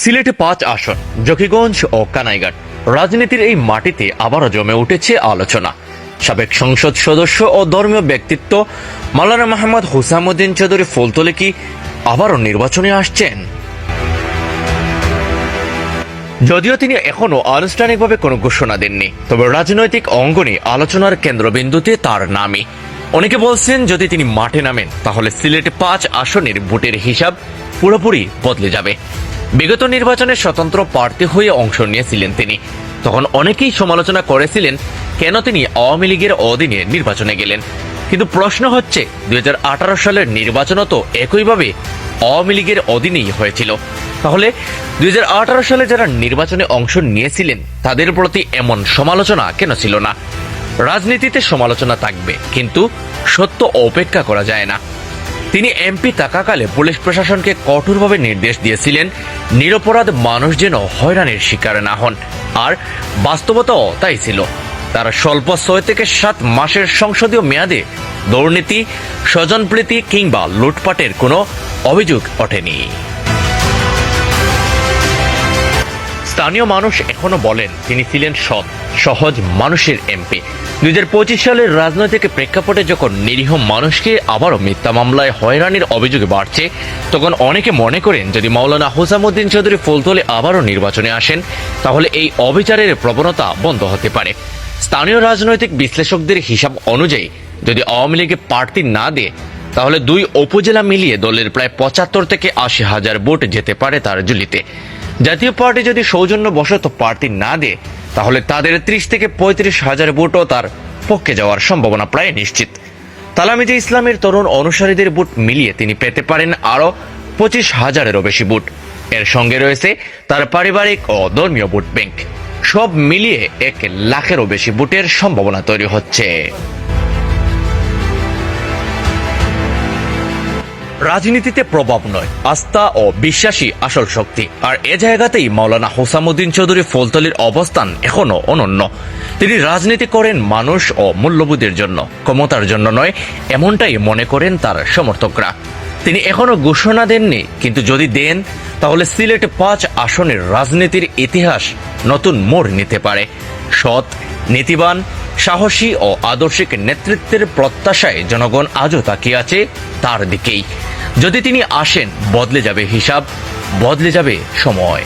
সিলেটে ৫ আসন জকিগঞ্জ ও কানাইঘাট। রাজনীতির এই মাটিতে আবারও জমে উঠেছে আলোচনা। সাবেক সংসদ সদস্য ও ধর্মীয় ব্যক্তিত্ব মাওলানা মোহাম্মদ হুসামউদ্দিন চৌধুরী ফুলতলী কি আবারও নির্বাচনে আসছেন? যদিও তিনি এখনো আনুষ্ঠানিকভাবে কোনো ঘোষণা দেননি, তবে রাজনৈতিক অঙ্গনে আলোচনার কেন্দ্রবিন্দুতে তার নামই। অনেকে বলছেন যদি তিনি মাঠে নামেন তাহলে সিলেটে ৫ আসনের ভোটের হিসাব পুরোপুরি বদলে যাবে। বিগত নির্বাচনে স্বতন্ত্র প্রার্থী হয়ে অংশ নিয়েছিলেন তিনি। তখন অনেকেই সমালোচনা করেছিলেন কেন তিনি আওয়ামী লীগের অধীনে নির্বাচনে গেলেন। কিন্তু প্রশ্ন হচ্ছে ২০১৮ সালের নির্বাচনও তো একইভাবে আওয়ামী লীগের অধীনেই হয়েছিল। তাহলে ২০১৮ সালে যারা নির্বাচনে অংশ নিয়েছিলেন তাদের প্রতি এমন সমালোচনা কেন ছিল না? রাজনীতিতে সমালোচনা থাকবে, কিন্তু সত্য উপেক্ষা করা যায় না। তিনি এমপি থাকাকালে পুলিশ প্রশাসনকে কঠোরভাবে নির্দেশ দিয়েছিলেন নিরপরাধ মানুষ যেন হয়রানির শিকার না হন, আর বাস্তবতাও তাই ছিল। তার স্বল্প ৬ থেকে ৭ মাসের সংসদীয় মেয়াদে দুর্নীতি, স্বজনপ্রীতি কিংবা লুটপাটের কোনো অভিযোগ ওঠেনি। স্থানীয় মানুষ এখনো বলেন তিনি ছিলেন সৎ, সহজ মানুষের এমপি। ২০২৫ সালের রাজনৈতিক প্রেক্ষাপটে যখন নিরীহ মানুষকে আবারও মিথ্যা মামলায় হয়রানির অভিযোগে বাড়ছে, তখন অনেকে মনে করেন যদি মাওলানা হুসামউদ্দিন চৌধুরী ফুলতলী আবারও নির্বাচনে আসেন তাহলে এই অবিচারের প্রবণতা বন্ধ হতে পারে। স্থানীয় রাজনৈতিক বিশ্লেষকদের হিসাব অনুযায়ী যদি আওয়ামী লীগে প্রার্থী না দেয় তাহলে ২ উপজেলা মিলিয়ে দলের প্রায় ৭৫ থেকে ৮০ হাজার ভোট যেতে পারে তার ঝুলিতে। জাতীয় পার্টি যদি সৌজন্যবশত প্রার্থী না দেয় তাহলে তাদের ৩০ থেকে ৩৫ হাজার ভোটও তার পক্ষে যাওয়ার সম্ভাবনা প্রায় নিশ্চিত। তালামিজে ইসলামের তরুণ অনুসারীদের ভোট মিলিয়ে তিনি পেতে পারেন আরও ২৫ হাজারেরও বেশি ভোট। এর সঙ্গে রয়েছে তার পারিবারিক ও ধর্মীয় ভোট ব্যাংক। সব মিলিয়ে ১ লাখেরও বেশি ভোটের সম্ভাবনা তৈরি হচ্ছে। রাজনীতিতে প্রভাব নয়, আস্থা ও বিশ্বাসী আসল শক্তি। আর এ জায়গাতেই মাওলানা হুসামউদ্দিন চৌধুরী ফুলতলীর অবস্থান এখনো অনন্য। তিনি রাজনীতি করেন মানুষ ও মূল্যবোধের জন্য, ক্ষমতার জন্য নয়, এমনটাই মনে করেন তার সমর্থকরা। তিনি এখনো ঘোষণা দেননি, কিন্তু যদি দেন তাহলে সিলেটে ৫ আসনের রাজনীতির ইতিহাস নতুন মোড় নিতে পারে। সৎ, নীতিবান, সাহসী ও আদর্শিক নেতৃত্বের প্রত্যাশায় জনগণ আজও তাকিয়ে আছে তার দিকেই। যদি তিনি আসেন বদলে যাবে হিসাব, বদলে যাবে সময়।